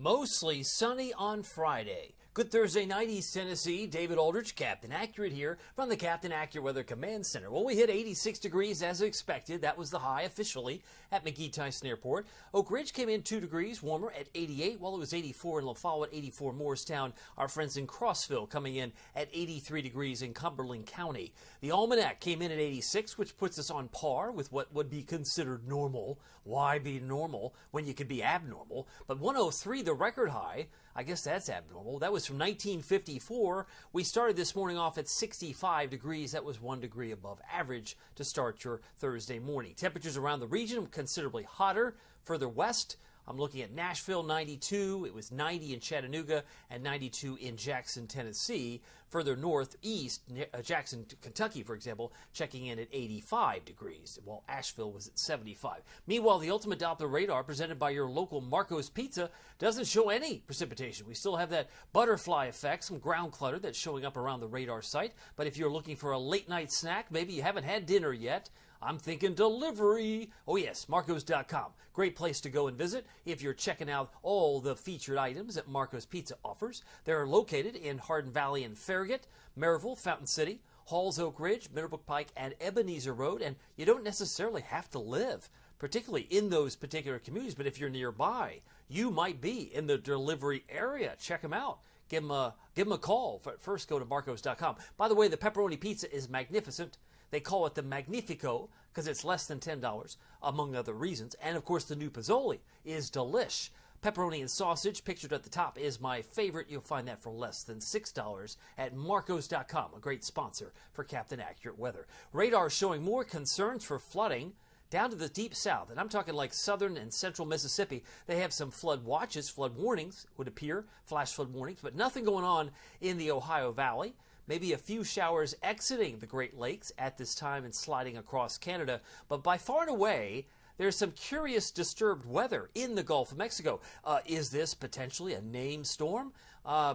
Mostly sunny on Friday. Good Thursday night, East Tennessee. David Aldridge, Captain Accurate here from the Captain Accurate Weather Command Center. Well, we hit 86 degrees as expected. That was the high officially at McGee-Tyson Airport. Oak Ridge came in 2 degrees warmer at 88, while it was 84 in La Follette, 84 Morristown. Our friends in Crossville coming in at 83 degrees in Cumberland County. The Almanac came in at 86, which puts us on par with what would be considered normal. Why be normal when you could be abnormal? But 103, the record high, I guess that's abnormal. That was from 1954. We started this morning off at 65 degrees. That was 1 degree above average to start your Thursday morning. Temperatures around the region considerably hotter. Further west, I'm looking at Nashville, 92. It was 90 in Chattanooga and 92 in Jackson, Tennessee. Further northeast, Jackson, Kentucky, for example, checking in at 85 degrees, while Asheville was at 75. Meanwhile, the Ultimate Doppler radar presented by your local Marco's Pizza doesn't show any precipitation. We still have that butterfly effect, some ground clutter that's showing up around the radar site. But if you're looking for a late night snack, maybe you haven't had dinner yet, I'm thinking delivery. Oh yes, Marcos.com. Great place to go and visit if you're checking out all the featured items that Marco's Pizza offers. They're located in Hardin Valley and Farragut, Maryville, Fountain City, Halls, Oak Ridge, Middlebrook Pike, and Ebenezer Road. And you don't necessarily have to live, particularly in those particular communities. But if you're nearby, you might be in the delivery area. Check them out. Give them a call. First, go to Marcos.com. By the way, the pepperoni pizza is magnificent. They call it the Magnifico because it's less than $10, among other reasons. And, of course, the new Pozzoli is delish. Pepperoni and sausage, pictured at the top, is my favorite. You'll find that for less than $6 at Marcos.com, a great sponsor for Captain Accurate Weather. Radar showing more concerns for flooding down to the deep south. And I'm talking like southern and central Mississippi. They have some flood watches, flood warnings, would appear, flash flood warnings, but nothing going on in the Ohio Valley. Maybe a few showers exiting the Great Lakes at this time and sliding across Canada. But by far and away, there's some curious disturbed weather in the Gulf of Mexico. Is this potentially a named storm?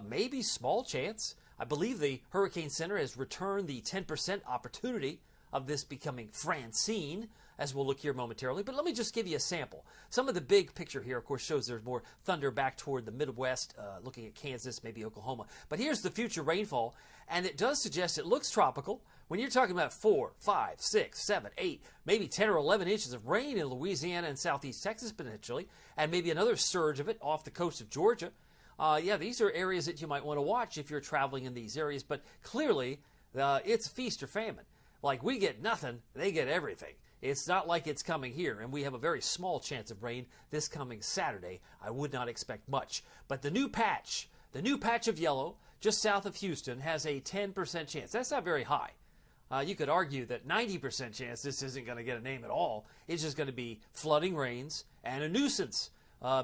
Maybe small chance. I believe the Hurricane Center has returned the 10% opportunity of this becoming Francine, as we'll look here momentarily. But let me just give you a sample. Some of the big picture here, of course, shows there's more thunder back toward the Midwest, looking at Kansas, maybe Oklahoma. But here's the future rainfall, and it does suggest it looks tropical. When you're talking about 4, 5, 6, 7, 8, maybe 10 or 11 inches of rain in Louisiana and southeast Texas potentially, and maybe another surge of it off the coast of Georgia. Yeah, these are areas that you might want to watch if you're traveling in these areas. But clearly, it's feast or famine. Like we get nothing, they get everything. It's not like it's coming here, and we have a very small chance of rain this coming Saturday. I would not expect much. But the new patch of yellow just south of Houston has a 10% chance. That's not very high. You could argue that 90% chance this isn't going to get a name at all. It's just going to be flooding rains and a nuisance,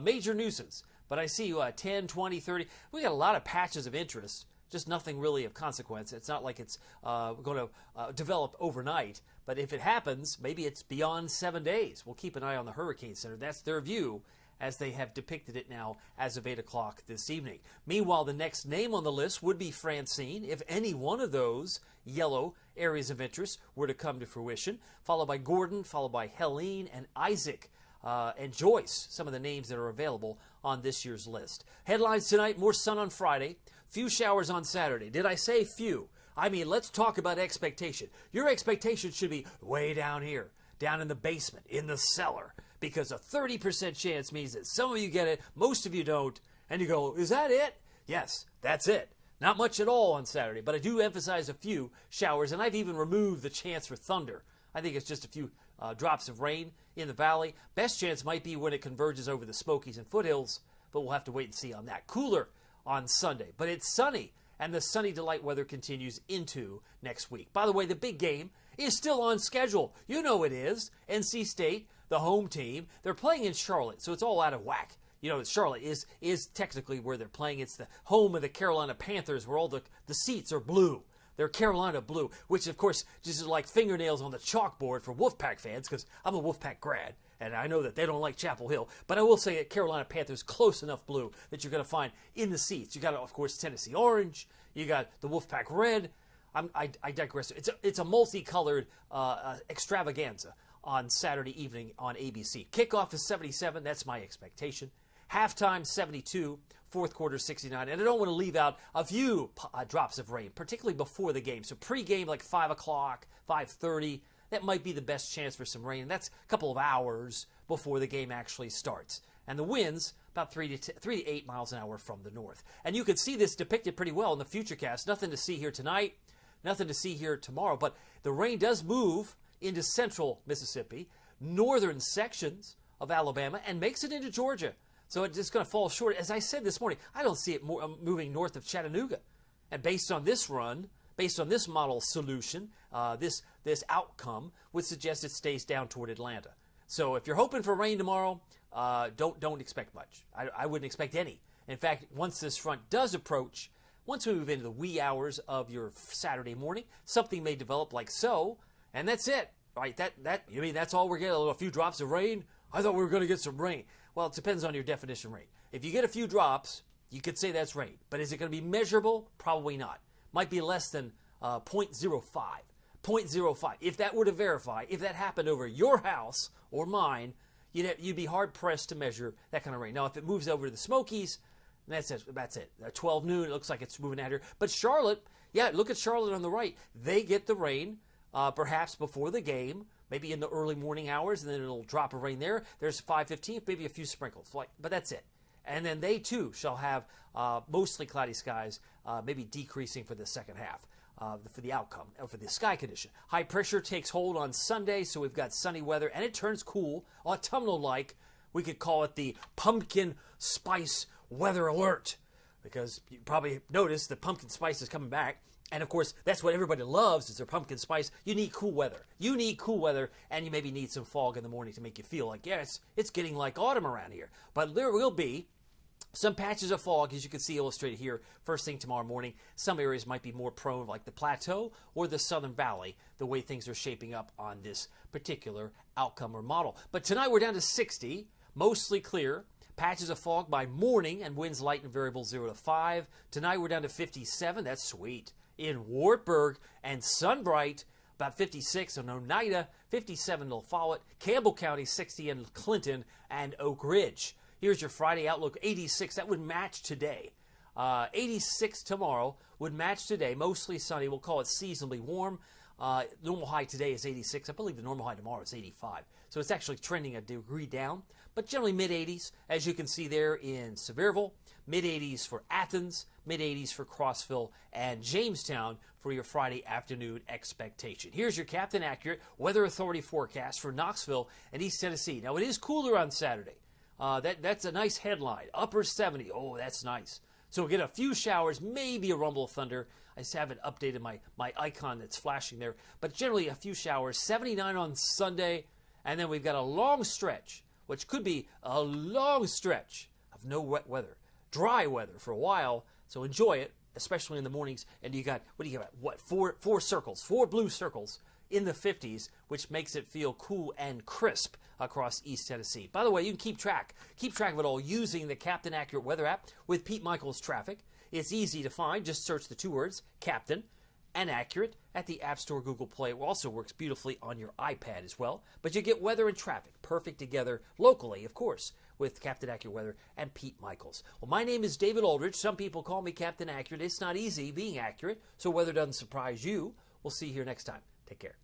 major nuisance. But I see 10, 20, 30. We got a lot of patches of interest. Just nothing really of consequence. It's not like it's going to develop overnight. But if it happens, maybe it's beyond 7 days. We'll keep an eye on the Hurricane Center. That's their view as they have depicted it now as of 8 o'clock this evening. Meanwhile, the next name on the list would be Francine, if any one of those yellow areas of interest were to come to fruition, followed by Gordon, followed by Helene and Isaac. And Joyce, some of the names that are available on this year's list. Headlines tonight, more sun on Friday, few showers on Saturday. Did I say few? I mean, let's talk about expectation. Your expectation should be way down here, down in the basement, in the cellar, because a 30% chance means that some of you get it, most of you don't, and you go, is that it? Yes, that's it. Not much at all on Saturday, but I do emphasize a few showers, and I've even removed the chance for thunder. I think it's just a few drops of rain in the valley. Best chance might be when it converges over the Smokies and foothills, but we'll have to wait and see on that. Cooler on Sunday, but it's sunny, and the sunny delight weather continues into next week. By the way, the big game is still on schedule. You know it is. NC State, the home team, they're playing in Charlotte, so it's all out of whack. You know, Charlotte is technically where they're playing. It's the home of the Carolina Panthers, where all the seats are blue. They're Carolina blue, which, of course, just is like fingernails on the chalkboard for Wolfpack fans, because I'm a Wolfpack grad, and I know that they don't like Chapel Hill. But I will say that Carolina Panthers close enough blue that you're going to find in the seats. You got, of course, Tennessee orange. You got the Wolfpack red. I digress. It's a multicolored extravaganza on Saturday evening on ABC. Kickoff is 77. That's my expectation. Halftime 72, fourth quarter 69. And I don't want to leave out a few drops of rain, particularly before the game. So pregame like 5 o'clock, 5:30, that might be the best chance for some rain. And that's a couple of hours before the game actually starts. And the winds, about 3 to 8 miles an hour from the north. And you can see this depicted pretty well in the Futurecast. Nothing to see here tonight, nothing to see here tomorrow. But the rain does move into central Mississippi, northern sections of Alabama, and makes it into Georgia. So it's just going to fall short. As I said this morning, I don't see it moving north of Chattanooga. And based on this run, based on this model solution, this outcome would suggest it stays down toward Atlanta. So if you're hoping for rain tomorrow, don't expect much. I wouldn't expect any. In fact, once this front does approach, once we move into the wee hours of your Saturday morning, something may develop like so, and that's it. Right? You mean that's all we're getting? A few drops of rain? I thought we were going to get some rain. Well, it depends on your definition rain. If you get a few drops, you could say that's rain. But is it going to be measurable? Probably not. Might be less than 0.05. 0.05. If that were to verify, if that happened over your house or mine, you'd be hard-pressed to measure that kind of rain. Now, if it moves over to the Smokies, that's it. 12 noon, it looks like it's moving out here. But Charlotte, yeah, look at Charlotte on the right. They get the rain perhaps before the game, maybe in the early morning hours, and then it'll drop a rain there. There's 5:15, maybe a few sprinkles, but that's it. And then they, too, shall have mostly cloudy skies, maybe decreasing for the second half. For the outcome, or for the sky condition. High pressure takes hold on Sunday, so we've got sunny weather, and it turns cool, autumnal-like. We could call it the pumpkin spice weather alert, because you probably noticed that pumpkin spice is coming back, and of course, that's what everybody loves, is their pumpkin spice. You need cool weather. You need cool weather, and you maybe need some fog in the morning to make you feel like, yes, it's getting like autumn around here. But there will be some patches of fog, as you can see illustrated here, first thing tomorrow morning. Some areas might be more prone, like the Plateau or the Southern Valley, the way things are shaping up on this particular outcome or model. But tonight we're down to 60, mostly clear. Patches of fog by morning, and winds light and variable 0 to 5. Tonight we're down to 57. That's sweet. In Wartburg and Sunbright, about 56 in Oneida, 57 will follow it. Campbell County, 60 in Clinton and Oak Ridge. Here's your Friday outlook, 86. That would match today. 86 tomorrow would match today. Mostly sunny. We'll call it seasonably warm. Normal high today is 86. I believe the normal high tomorrow is 85. So it's actually trending a degree down. But generally mid-80s, as you can see there in Sevierville. Mid-80s for Athens. Mid-80s for Crossville and Jamestown for your Friday afternoon expectation. Here's your Captain Accurate Weather Authority forecast for Knoxville and East Tennessee. Now, it is cooler on Saturday. That's a nice headline. Upper 70. Oh, that's nice. So we'll get a few showers, maybe a rumble of thunder. I just haven't updated my icon that's flashing there. But generally a few showers. 79 on Sunday. And then we've got a long stretch, which could be a long stretch of no wet weather. Dry weather for a while. So enjoy it, especially in the mornings. And you got, four circles, 4 blue circles in the 50s, which makes it feel cool and crisp across East Tennessee. By the way, you can keep track of it all using the Captain Accurate Weather app with Pete Michaels Traffic. It's easy to find. Just search the 2 words, Captain and Accurate, at the App Store, Google Play. It also works beautifully on your iPad as well. But you get weather and traffic perfect together locally, of course, with Captain Accurate Weather and Pete Michaels. Well, my name is David Aldridge. Some people call me Captain Accurate. It's not easy being accurate, so weather doesn't surprise you. We'll see you here next time. Take care.